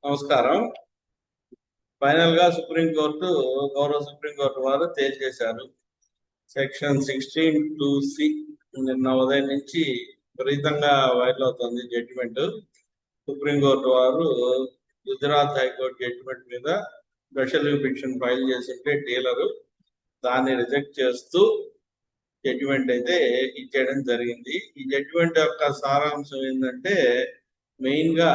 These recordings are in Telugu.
నమస్కారం. ఫైనల్ గా గౌరవ సుప్రీంకోర్టు వారు తేల్చేశారు. సెక్షన్ 16(2)(c) నిన్న ఉదయం నుంచి విపరీతంగా వైరల్ అవుతుంది జడ్జిమెంట్. సుప్రీంకోర్టు వారు గుజరాత్ హైకోర్టు జడ్జిమెంట్ మీద స్పెషల్ పిటిషన్ ఫైల్ చేస్తుంటే డీలరు దాన్ని రిజెక్ట్ చేస్తూ జడ్జిమెంట్ అయితే ఇచ్చేయడం జరిగింది. ఈ జడ్జిమెంట్ యొక్క సారాంశం ఏంటంటే మెయిన్ గా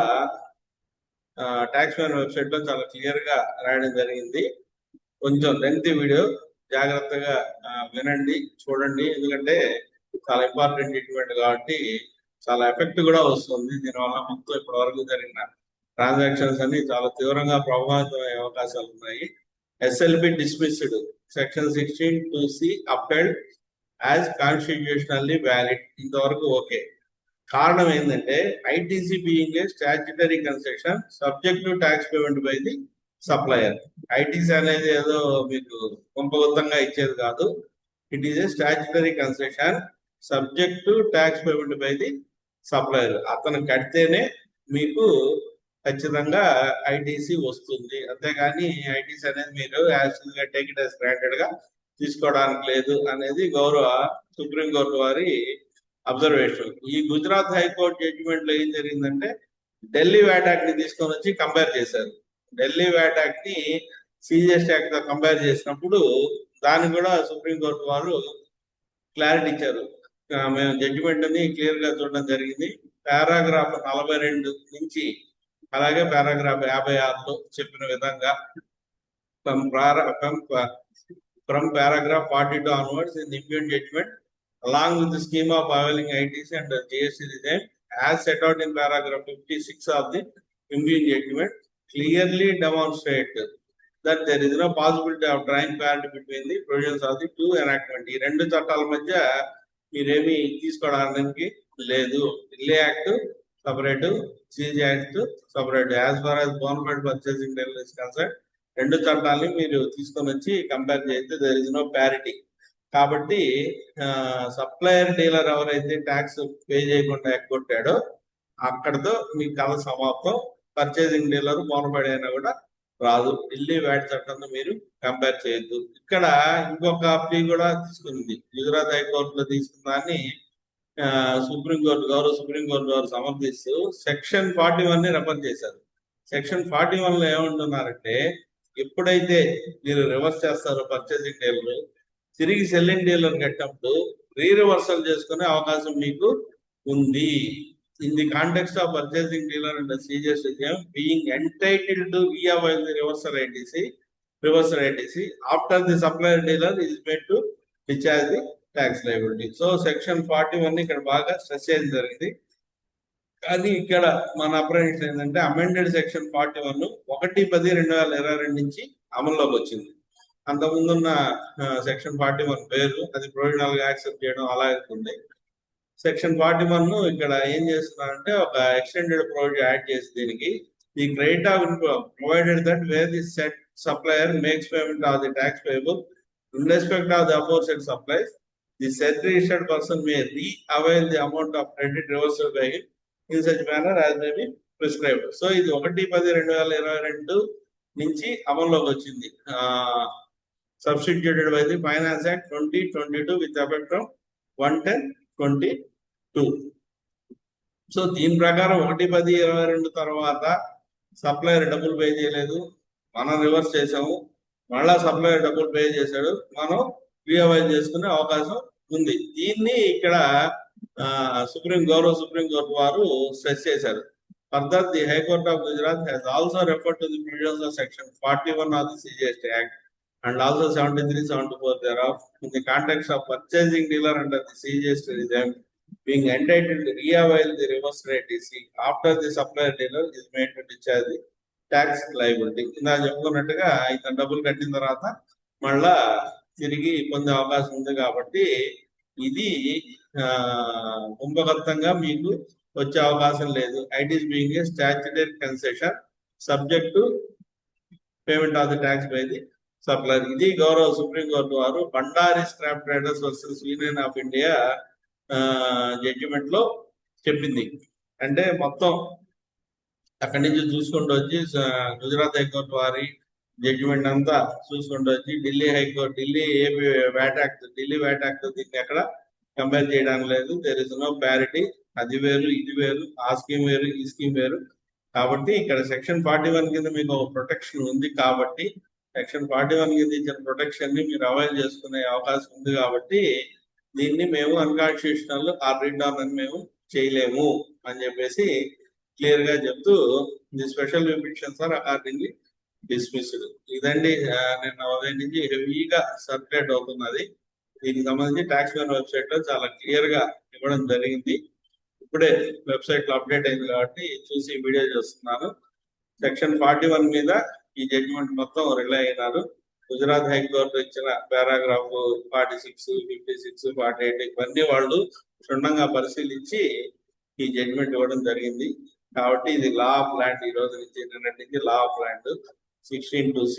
ట్యాక్స్ మ్యాన్ వెబ్సైట్ లో చాలా క్లియర్ గా రాయడం జరిగింది. కొంచెం లెంగ్తీ వీడియో, జాగ్రత్తగా వినండి, చూడండి. ఎందుకంటే చాలా ఇంపార్టెంట్ ట్రీట్మెంట్ కాబట్టి చాలా ఎఫెక్ట్ కూడా వస్తుంది. దీనివల్ల మొత్తం ఇప్పటి వరకు జరిగిన ట్రాన్సాక్షన్స్ అన్ని చాలా తీవ్రంగా ప్రభావితం అయ్యే అవకాశాలు ఉన్నాయి. SLB dismissed, section 16(2)(c) upheld as constitutionally valid. ఇంతవరకు ఓకే. కారణం ఏంటంటే ITC being a statutory concession subject to tax payment by the supplier. ITC అనేది ఏదో మీకు కొంపగొత్తంగా ఇచ్చేది కాదు. It is a statutory concession subject to tax payment by the supplier. అతను కడితేనే మీకు ఖచ్చితంగా ఐటీసీ వస్తుంది. అంతేగాని ఐటీసీ అనేది మీరు టేక్ ఇట్ యాజ్ గ్రాంటెడ్ గా తీసుకోవడానికి లేదు అనేది గౌరవ సుప్రీంకోర్టు వారి అబ్జర్వేషన్. ఈ గుజరాత్ హైకోర్టు జడ్జిమెంట్ లో ఏం జరిగిందంటే ఢిల్లీ వ్యాట్ యాక్ట్ ని తీసుకొని వచ్చి కంపేర్ చేశారు. ఢిల్లీ వ్యాట్ యాక్ట్ ని సిజిఎస్టీ యాక్ట్ తో కంపేర్ చేసినప్పుడు దాన్ని కూడా సుప్రీంకోర్టు వారు క్లారిటీ ఇచ్చారు. మేము జడ్జిమెంట్ ని క్లియర్ గా చూడడం జరిగింది. పారాగ్రాఫ్ 42 నుంచి అలాగే పారాగ్రాఫ్ 56లో చెప్పిన విధంగా from paragraph 42 onwards in the impugned judgment along with the scheme of availing ITC under GST regime as set out in paragraph 56 of the impugned judgment clearly demonstrate that there is no possibility of drawing parity between the provisions of the two enactment. ఈ రెండు చట్టాల మధ్య మీరేమి తీసుకోవడానికి లేదు. Delhi act separate, CG act separate. As far as bona fide purchasing dealer is concern రెండు చట్టాలని మీరు తీసుకొని వచ్చి కంపేర్ చేస్తే దేర్ ఇస్ నో ప్యారిటీ. కాబట్టి సప్లయర్ డీలర్ ఎవరైతే ట్యాక్స్ పే చేయకుండా ఎగ్గొట్టాడో అక్కడతో మీ కథ సమాప్తం. పర్చేసింగ్ డీలర్ బోనఫైడ్ అయినా కూడా రాదు. ఢిల్లీ వ్యాట్ చట్టంతో మీరు కంపేర్ చేయొద్దు. ఇక్కడ ఇంకొక ప్లీ కూడా తీసుకుంది. గుజరాత్ హైకోర్టులో తీసుకున్న దాన్ని గౌరవ సుప్రీంకోర్టు వారు సమర్థిస్తూ సెక్షన్ 41 ని రెఫర్ చేశారు. సెక్షన్ 41 లో ఏమంటున్నారంటే ఎప్పుడైతే మీరు రివర్స్ చేస్తారో పర్చేసింగ్ డీలర్ తిరిగి సెల్లింగ్ డీలర్ కట్టినప్పుడు రీరివర్సల్ చేసుకునే అవకాశం మీకు ఉంది. In the context of purchasing dealer and CGST being entitled to reavail the reversal ITC after the supplier dealer is made to discharge the tax liability. So section 41 ఇక్కడ బాగా స్ట్రెస్ చేయడం జరిగింది. అది ఇక్కడ మన అప్రహెన్షన్ ఏంటంటే అమెండెడ్ సెక్షన్ 41 1/10/2022 నుంచి అమల్లోకి వచ్చింది. అంతకుముందున్న సెక్షన్ 41 పేరు అది ప్రొవిజనల్ గా యాక్సెప్ట్ చేయడం అలా ఉంది. సెక్షన్ 41 ఇక్కడ ఏం చేస్తున్నారంటే ఒక ఎక్స్టెండెడ్ ప్రొవిజన్ యాడ్ చేసి దీనికి the credit of provided that where the said supplier makes payment of the tax payable in respect of the aforesaid supplies the said registered person may reavail the amount of credit reversal by him in such manner as may be prescribed. So ఇది 1/10/2022 నుంచి అమల్లోకి వచ్చింది. substituted by the Finance Act 2022 with effect from 1/10/22. So దీని ప్రకారం 1/10/22 తర్వాత సప్లయర్ డబ్బులు పే చేయలేదు, మనం రివర్స్ చేసాము. మళ్ళా సప్లయర్ డబ్బులు పే చేశాడు, మనం రీఅవైల్ చేసుకునే అవకాశం ఉంది. దీన్ని ఇక్కడ గౌరవ సుప్రీంకోర్టు వారు స్ట్రెస్ చేశారు. Further the high court of Gujarat has also referred to the provisions of section 41 of the CGST act and also 73-74 thereof in the context of purchasing dealer under the CGST regime being entitled to reavail the reverse ITC after the supplier dealer is made to discharge the tax liability. ఇందా చెప్పుకున్నట్టుగా ఇతను డబ్బులు కట్టిన తర్వాత మళ్ళా తిరిగి పొందే అవకాశం ఉంది. కాబట్టి ఇది కుంభగతంగా మీకు వచ్చే అవకాశం లేదు. It's being a statutory concession subject to payment of the tax by the supplier. ఇది గౌరవ సుప్రీంకోర్టు వారు Bhandari scrap traders versus Union of India judgement లో చెప్పింది. అంటే మొత్తం అక్కడి నుంచి చూసుకుంటూ వచ్చి గుజరాత్ హైకోర్టు వారి జడ్జిమెంట్ అంతా చూసుకుంటూ వచ్చి Delhi High Court, AP VAT act, Delhi VAT act దీన్ని ఎక్కడ కంపేర్ చేయడానికి లేదు. There is no parity. అది వేరు, ఇది వేరు, ఆ స్కీమ్ వేరు, ఈ స్కీమ్ వేరు. కాబట్టి ఇక్కడ సెక్షన్ 41 కింద మీకు ప్రొటెక్షన్ ఉంది కాబట్టి, సెక్షన్ 41 కింద ఇచ్చిన ప్రొటెక్షన్ ని మీరు అవైల్ చేసుకునే అవకాశం ఉంది కాబట్టి దీన్ని మేము అన్కాన్స్టిట్యూషనల్ ఆర్ రీడ్ డౌన్ అని మేము చేయలేము అని చెప్పేసి క్లియర్ గా చెప్తూ the special petitions are accordingly dismissed. ఇదండి నిన్న ఉదయం నుంచి హెవీగా సర్క్యులేట్ అవుతున్నది. దీనికి సంబంధించి ట్యాక్స్ పేయర్ వెబ్సైట్ లో చాలా క్లియర్ గా ఇవ్వడం జరిగింది. ఇప్పుడే వెబ్సైట్ లో అప్డేట్ అయింది కాబట్టి చూసి వీడియో చేస్తున్నాను. సెక్షన్ 41 మీద ఈ జడ్జిమెంట్ మొత్తం రిలై అయినారు. గుజరాత్ హైకోర్టు ఇచ్చిన పారాగ్రాఫ్ 46, 56, 48 ఇవన్నీ వాళ్ళు క్షుణ్ణంగా పరిశీలించి ఈ జడ్జిమెంట్ ఇవ్వడం జరిగింది. కాబట్టి ఇది లా ఆఫ్ ల్యాండ్. ఈ రోజు నుంచి నిన్నటి నుంచి లా ఆఫ్ ల్యాండ్ 16(2)C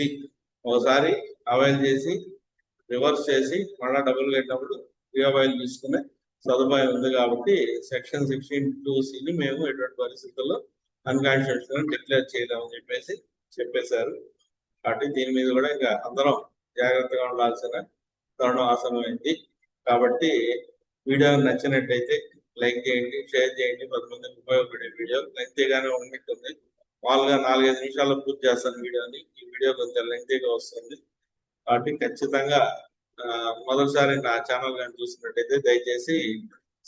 ఒకసారి అవైల్ చేసి రివర్స్ చేసి మళ్ళా డబ్బులు కట్టినప్పుడు రీఅవైల్ తీసుకునే సదుపాయం ఉంది కాబట్టి సెక్షన్ 16(2)Cని మేము ఎటువంటి పరిస్థితుల్లో అన్కాన్స్టిట్యూషనల్ డిక్లేర్ చేయలేమని చెప్పేశారు. కాబట్టి దీని మీద కూడా ఇంకా అందరం జాగ్రత్తగా ఉండాల్సిన తరుణం ఆసనమైంది. కాబట్టి వీడియో నచ్చినట్టయితే లైక్ చేయండి, షేర్ చేయండి. 10 మందికి ఉపయోగపడే వీడియో లెంగ్తీగానే ఉన్నట్టుంది. మామూలుగా 4-5 నిమిషాల్లో పూర్తి చేస్తాను వీడియోని. ఈ వీడియో కొంచెం లెంగ్తీగా వస్తుంది కాబట్టి ఖచ్చితంగా మొదటిసారి నా ఛానల్ కానీ చూసినట్టయితే దయచేసి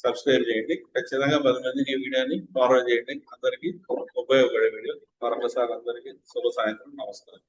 సబ్స్క్రైబ్ చేయండి. ఖచ్చితంగా 10 మందికి ఈ వీడియోని ఫార్వర్డ్ చేయండి. అందరికీ ఉపయోగపడే వీడియో. మరొకసారి అందరికీ శుభ సాయంత్రం, నమస్కారం.